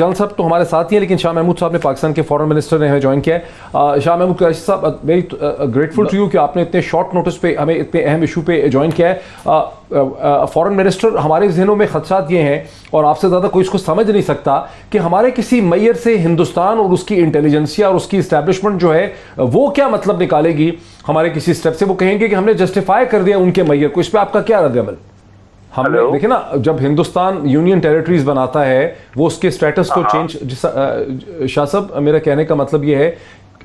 جان صاحب تو ہمارے ساتھ ہی ہیں، لیکن شاہ محمود صاحب نے پاکستان کے فارن منسٹر نے ہمیں جوائن کیا ہے. شاہ محمود قریشی صاحب، ویری گریٹفل ٹو یو کہ آپ نے اتنے شارٹ نوٹس پہ ہمیں اتنے اہم ایشو پہ جوائن کیا ہے. فارن منسٹر، ہمارے ذہنوں میں خدشات یہ ہیں، اور آپ سے زیادہ کوئی اس کو سمجھ نہیں سکتا، کہ ہمارے کسی میئر سے ہندوستان اور اس کی انٹیلیجنسیا اور اس کی اسٹیبلشمنٹ جو ہے وہ کیا مطلب نکالے گی ہمارے کسی اسٹیپ سے. وہ کہیں گے کہ ہم نے جسٹیفائی کر دیا ان کے میئر کو. اس پہ آپ کا کیا رد عمل؟ ہم نے دیکھیں نا، جب ہندوستان یونین ٹیریٹریز بناتا ہے وہ اس کے اسٹیٹس کو چینج. شاہ صاحب، میرا کہنے کا مطلب یہ ہے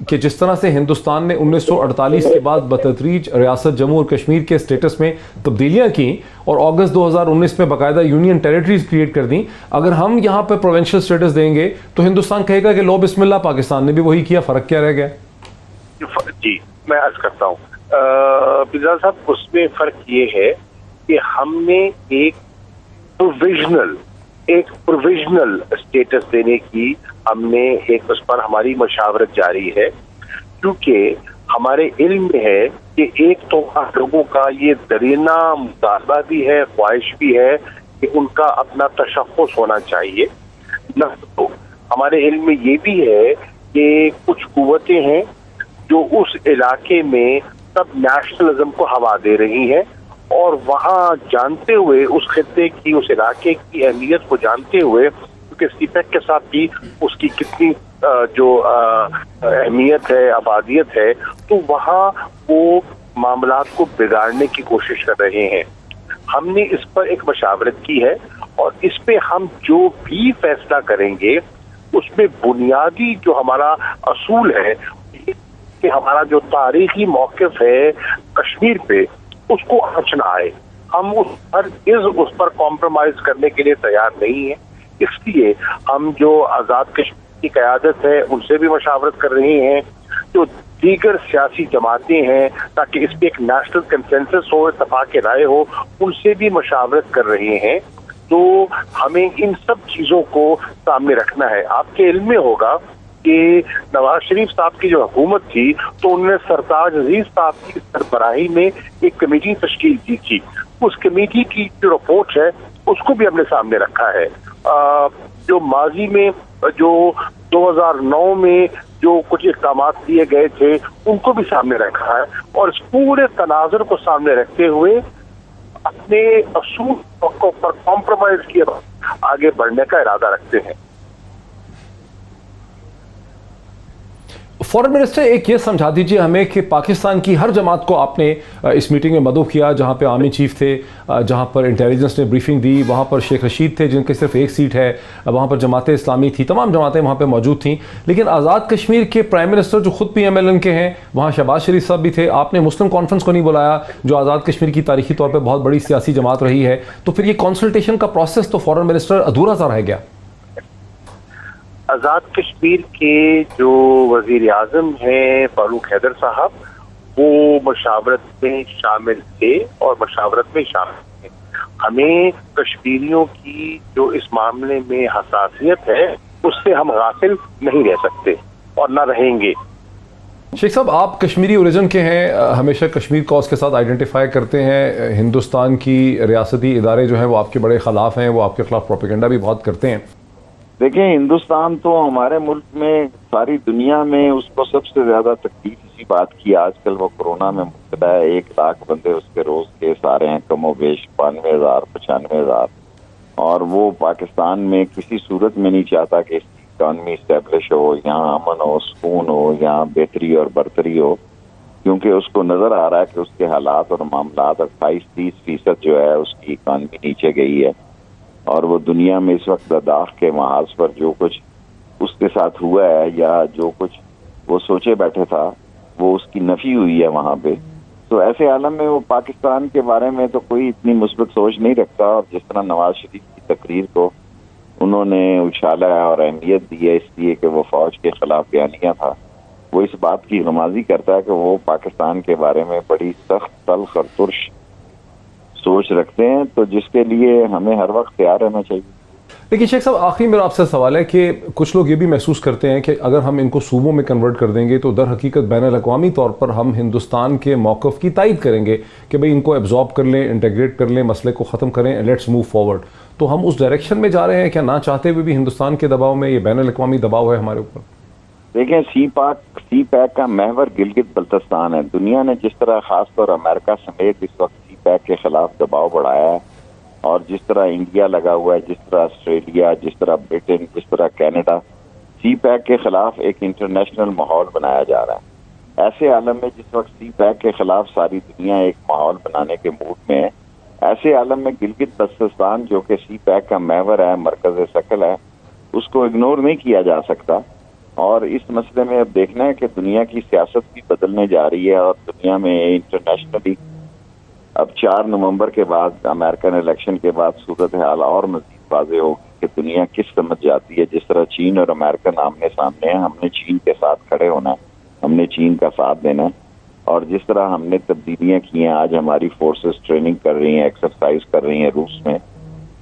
کہ جس طرح سے ہندوستان نے 1948 کے بعد بتدریج ریاست جموں اور کشمیر کے اسٹیٹس میں تبدیلیاں کی اور اگست 2019 میں باقاعدہ یونین ٹیریٹریز کریٹ کر دیں، اگر ہم یہاں پہ پروونشل اسٹیٹس دیں گے تو ہندوستان کہے گا کہ لو بسم اللہ، پاکستان نے بھی وہی کیا، فرق کیا رہ گیا؟ جی میں عرض کرتا ہوں فضال صاحب، اس میں فرق یہ ہے کہ ہم نے ایک پروویژنل اسٹیٹس دینے کی ہم نے ایک اس پر ہماری مشاورت جاری ہے، کیونکہ ہمارے علم میں ہے کہ ایک تو لوگوں کا یہ درینہ مطالبہ بھی ہے، خواہش بھی ہے کہ ان کا اپنا تشخص ہونا چاہیے. نہ تو ہمارے علم میں یہ بھی ہے کہ کچھ قوتیں ہیں جو اس علاقے میں سب نیشنلزم کو ہوا دے رہی ہیں، اور وہاں جانتے ہوئے اس خطے کی، اس علاقے کی اہمیت کو جانتے ہوئے، کیونکہ سی پیک کے ساتھ بھی اس کی کتنی جو اہمیت ہے، آبادیت ہے، تو وہاں وہ معاملات کو بگاڑنے کی کوشش کر رہے ہیں. ہم نے اس پر ایک مشاورت کی ہے، اور اس پہ ہم جو بھی فیصلہ کریں گے اس میں بنیادی جو ہمارا اصول ہے کہ ہمارا جو تاریخی موقف ہے کشمیر پہ، اس کو آنچ نہ آئے. ہم اس پر کمپرومائز کرنے کے لیے تیار نہیں ہیں. اس لیے ہم جو آزاد کشمیر کی قیادت ہے ان سے بھی مشاورت کر رہے ہیں، جو دیگر سیاسی جماعتیں ہیں، تاکہ اس پہ ایک نیشنل کنسنسس ہو، اتفاق رائے ہو، ان سے بھی مشاورت کر رہے ہیں. تو ہمیں ان سب چیزوں کو سامنے رکھنا ہے. آپ کے علم میں ہوگا کہ نواز شریف صاحب کی جو حکومت تھی تو انہوں نے سرتاج عزیز صاحب کی سربراہی میں ایک کمیٹی تشکیل کی تھی. اس کمیٹی کی جو رپورٹ ہے اس کو بھی ہم نے سامنے رکھا ہے. جو ماضی میں جو 2009 میں جو کچھ اقدامات لیے گئے تھے ان کو بھی سامنے رکھا ہے، اور اس پورے تناظر کو سامنے رکھتے ہوئے اپنے اصول پر کمپرومائز کیے آگے بڑھنے کا ارادہ رکھتے ہیں. فارن منسٹر، ایک یہ سمجھا دیجیے ہمیں کہ پاکستان کی ہر جماعت کو آپ نے اس میٹنگ میں مدعو کیا، جہاں پہ آرمی چیف تھے، جہاں پر انٹیلیجنس نے بریفنگ دی، وہاں پر شیخ رشید تھے جن کے صرف ایک سیٹ ہے، وہاں پر جماعت اسلامی تھی، تمام جماعتیں وہاں پہ موجود تھیں. لیکن آزاد کشمیر کے پرائم منسٹر جو خود PMLN کے ہیں، وہاں شہباز شریف صاحب بھی تھے. آپ نے مسلم کانفرنس کو نہیں بلایا جو آزاد کشمیر کی تاریخی طور پہ بہت بڑی سیاسی جماعت رہی ہے. تو پھر یہ کنسلٹیشن کا پروسیس تو فارن منسٹر ادھورا سا رہ گیا. آزاد کشمیر کے جو وزیر اعظم ہیں فاروق حیدر صاحب، وہ مشاورت میں شامل تھے اور مشاورت میں شامل ہیں. ہمیں کشمیریوں کی جو اس معاملے میں حساسیت ہے اس سے ہم غافل نہیں رہ سکتے اور نہ رہیں گے. شیخ صاحب، آپ کشمیری اوریجن کے ہیں، ہمیشہ کشمیر کو اس کے ساتھ آئیڈینٹیفائی کرتے ہیں. ہندوستان کی ریاستی ادارے جو ہیں وہ آپ کے بڑے خلاف ہیں، وہ آپ کے خلاف پروپیگنڈا بھی بہت کرتے ہیں. دیکھیں، ہندوستان تو ہمارے ملک میں، ساری دنیا میں اس کو سب سے زیادہ تکلیف اسی بات کی. آج کل وہ کورونا میں مبتلا ہے، 1 لاکھ بندے اس کے روز کیس آ رہے ہیں، کم و بیش 92,000 95,000. اور وہ پاکستان میں کسی صورت میں نہیں چاہتا کہ اس کی اکانومی اسٹیبلش ہو، یہاں امن ہو، سکون ہو، یہاں بہتری اور برتری ہو، کیونکہ اس کو نظر آ رہا ہے کہ اس کے حالات اور معاملات 28-30% جو ہے اس کی اکانومی نیچے گئی ہے. اور وہ دنیا میں اس وقت لداخ کے محاذ پر جو کچھ اس کے ساتھ ہوا ہے، یا جو کچھ وہ سوچے بیٹھے تھا، وہ اس کی نفی ہوئی ہے وہاں پہ. تو ایسے عالم میں وہ پاکستان کے بارے میں تو کوئی اتنی مثبت سوچ نہیں رکھتا. اور جس طرح نواز شریف کی تقریر کو انہوں نے اچھالا ہے اور اہمیت دی ہے اس لیے کہ وہ فوج کے خلاف بیانیہ تھا، وہ اس بات کی غمازی کرتا ہے کہ وہ پاکستان کے بارے میں بڑی سخت، تلخ اور ترش سوچ رکھتے ہیں. تو جس کے لیے ہمیں ہر وقت تیار رہنا چاہیے. لیکن شیخ صاحب آخری میرا آپ سے سوال ہے کہ کچھ لوگ یہ بھی محسوس کرتے ہیں کہ اگر ہم ان کو صوبوں میں کنورٹ کر دیں گے تو در حقیقت بین الاقوامی طور پر ہم ہندوستان کے موقف کی تائید کریں گے کہ بھئی ان کو ایبزارب کر لیں، انٹیگریٹ کر لیں، مسئلے کو ختم کریں، لیٹس موو فارورڈ. تو ہم اس ڈائریکشن میں جا رہے ہیں کیا نہ چاہتے ہوئے بھی ہندوستان کے دباؤ میں؟ یہ بین الاقوامی دباؤ ہے ہمارے اوپر. دیکھیں سی پیک کا محور گلگت بلتستان ہے. دنیا نے جس طرح خاص طور امریکہ سمیت اس وقت سی پیک کے خلاف دباؤ بڑھایا ہے، اور جس طرح انڈیا لگا ہوا ہے، جس طرح آسٹریلیا، جس طرح برٹن، جس طرح کینیڈا، سی پیک کے خلاف ایک انٹرنیشنل ماحول بنایا جا رہا ہے. ایسے عالم میں جس وقت سی پیک کے خلاف ساری دنیا ایک ماحول بنانے کے موڈ میں ہے، ایسے عالم میں گلگت بلتستان جو کہ سی پیک کا محور ہے، مرکز ثقل ہے، اس کو اگنور نہیں کیا جا سکتا. اور اس مسئلے میں اب دیکھنا ہے کہ دنیا کی سیاست بھی بدلنے جا رہی ہے، اور دنیا میں انٹرنیشنلی اب 4 نومبر کے بعد امریکن الیکشن کے بعد صورتحال اور مزید واضح ہوگی کہ دنیا کس سمجھ جاتی ہے. جس طرح چین اور امریکن آمنے سامنے ہیں، ہم نے چین کے ساتھ کھڑے ہونا ہے، ہم نے چین کا ساتھ دینا ہے. اور جس طرح ہم نے تبدیلیاں کی ہیں، آج ہماری فورسز ٹریننگ کر رہی ہیں، ایکسرسائز کر رہی ہیں روس میں،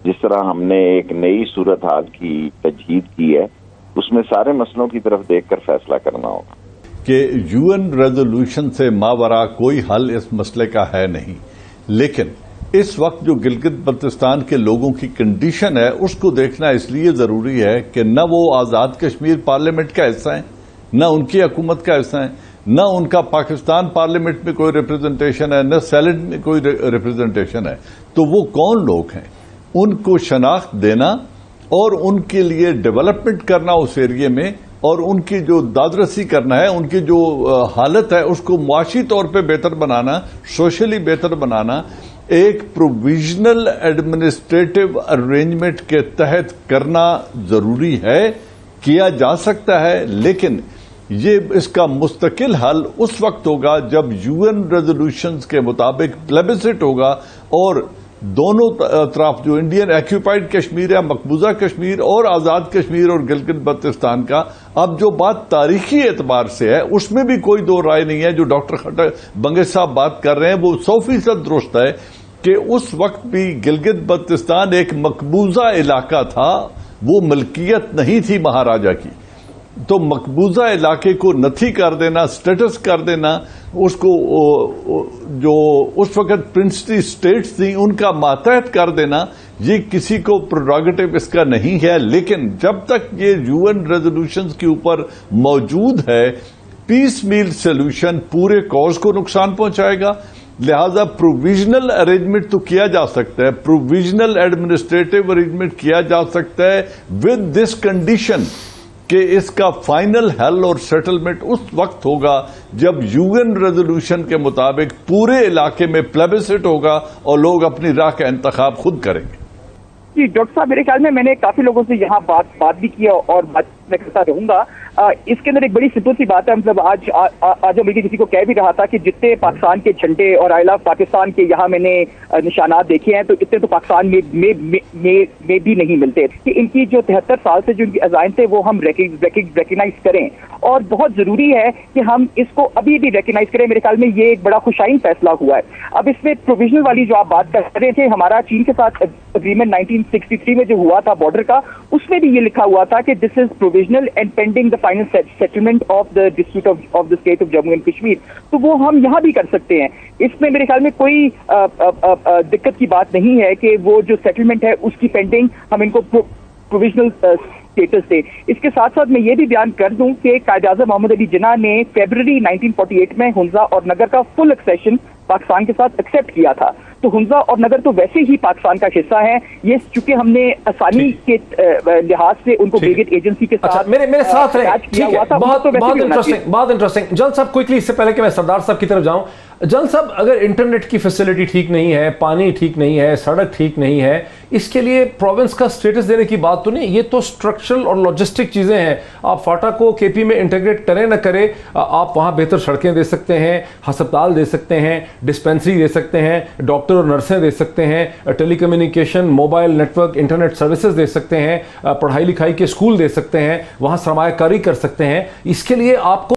جس طرح ہم نے ایک نئی صورتحال کی تجدید کی ہے، اس میں سارے مسئلوں کی طرف دیکھ کر فیصلہ کرنا ہوگا کہ یو این ریزولوشن سے ماورا کوئی حل اس مسئلے کا ہے نہیں. لیکن اس وقت جو گلگت بلتستان کے لوگوں کی کنڈیشن ہے اس کو دیکھنا اس لیے ضروری ہے کہ نہ وہ آزاد کشمیر پارلیمنٹ کا حصہ ہیں، نہ ان کی حکومت کا حصہ ہیں، نہ ان کا پاکستان پارلیمنٹ میں کوئی ریپرزنٹیشن ہے، نہ سینٹ میں کوئی ریپرزنٹیشن ہے. تو وہ کون لوگ ہیں؟ ان کو شناخت دینا اور ان کے لیے ڈیولپمنٹ کرنا اس ایریے میں، اور ان کی جو دادرسی کرنا ہے، ان کی جو حالت ہے اس کو معاشی طور پہ بہتر بنانا، سوشلی بہتر بنانا، ایک پروویژنل ایڈمنسٹریٹو ارینجمنٹ کے تحت کرنا ضروری ہے. کیا جا سکتا ہے، لیکن یہ اس کا مستقل حل اس وقت ہوگا جب یو این ریزولوشنز کے مطابق پلیبسٹ ہوگا، اور دونوں طرف جو انڈین ایکوپائڈ کشمیر ہے، مقبوضہ کشمیر، اور آزاد کشمیر اور گلگت بلتستان کا. اب جو بات تاریخی اعتبار سے ہے اس میں بھی کوئی دو رائے نہیں ہے. جو ڈاکٹر بنگش صاحب بات کر رہے ہیں وہ 100% درست ہے کہ اس وقت بھی گلگت بلتستان ایک مقبوضہ علاقہ تھا، وہ ملکیت نہیں تھی مہاراجا کی. تو مقبوضہ علاقے کو نتھی کر دینا، سٹیٹس کر دینا، اس کو جو اس وقت پرنسلی سٹیٹس تھیں ان کا ماتحت کر دینا، یہ کسی کو پروگیٹو اس کا نہیں ہے. لیکن جب تک یہ یو این ریزولوشنز کے اوپر موجود ہے، پیس میل سولوشن پورے کاز کو نقصان پہنچائے گا. لہذا پروویژنل ارینجمنٹ تو کیا جا سکتا ہے، پروویژنل ایڈمنسٹریٹو ارینجمنٹ کیا جا سکتا ہے ود دس کنڈیشن کہ اس کا فائنل حل اور سیٹلمنٹ اس وقت ہوگا جب یو این ریزولوشن کے مطابق پورے علاقے میں پلیبسٹ ہوگا اور لوگ اپنی راہ کا انتخاب خود کریں گے. جی ڈاکٹر صاحب، میرے خیال میں نے کافی لوگوں سے یہاں بات بھی کی اور بات میں کرتا رہوں گا. اس کے اندر ایک بڑی سمپل سی بات ہے. مطلب آج میں کسی کو کہہ بھی رہا تھا کہ جتنے پاکستان کے جھنڈے اور آئی لو پاکستان کے یہاں میں نے نشانات دیکھے ہیں تو اتنے تو پاکستان میں بھی نہیں ملتے. کہ ان کی جو 73 سال سے جو ان کی عزائم تھے وہ ہم ریکگنائز کریں، اور بہت ضروری ہے کہ ہم اس کو ابھی بھی ریکگنائز کریں. میرے خیال میں یہ ایک بڑا خوشائن فیصلہ ہوا ہے. اب اس میں پروویژنل والی جو آپ بات کر رہے تھے، ہمارا چین کے ساتھ اگریمنٹ 1963 میں جو ہوا تھا بارڈر کا، اس میں بھی یہ لکھا ہوا تھا کہ this is provisional and pending the final settlement of the dispute of the state of Jammu and Kashmir. تو وہ ہم یہاں بھی کر سکتے ہیں. اس میں میرے خیال میں کوئی دقت کی بات نہیں ہے کہ وہ جو سیٹلمنٹ ہے اس کی پینڈنگ ہم ان کو پروویژنل اسٹیٹس دے. اس کے ساتھ ساتھ میں یہ بھی بیان کر دوں کہ قائد اعظم محمد علی جناح نے فیبرری 1948 میں ہنزا اور نگر کا فل ایکسیشن پاکستان کے ساتھ ایکسیپٹ کیا تھا. تو ہنزا اور نگر تو ویسے ہی پاکستان کا حصہ ہے. یہ چونکہ ہم نے آسانی کے لحاظ سے ان کو بریگیڈ ایجنسی کے ساتھ میرے ساتھ رہے. بہت انٹرسٹنگ. جلد صاحب کوئکلی، اس سے پہلے کہ میں سردار صاحب کی طرف جاؤں، جلد صاحب اگر انٹرنیٹ کی فیسلٹی ٹھیک نہیں ہے، پانی ٹھیک نہیں ہے، سڑک ٹھیک نہیں ہے، اس کے لیے پروونس کا سٹیٹس دینے کی بات تو نہیں. یہ تو سٹرکچرل اور لاجسٹک چیزیں ہیں. آپ فاٹا کو کے پی میں انٹیگریٹ کریں نہ کریں، آپ وہاں بہتر سڑکیں دے سکتے ہیں، ہسپتال دے سکتے ہیں، ڈسپینسری دے سکتے ہیں، ڈاکٹر اور نرسیں دے سکتے ہیں، telecommunication, mobile network, internet services دے سکتے ہیں، پڑھائی لکھائی کے اسکول دے سکتے ہیں، وہاں سرمایہ کاری کر سکتے ہیں. اس کے لیے آپ کو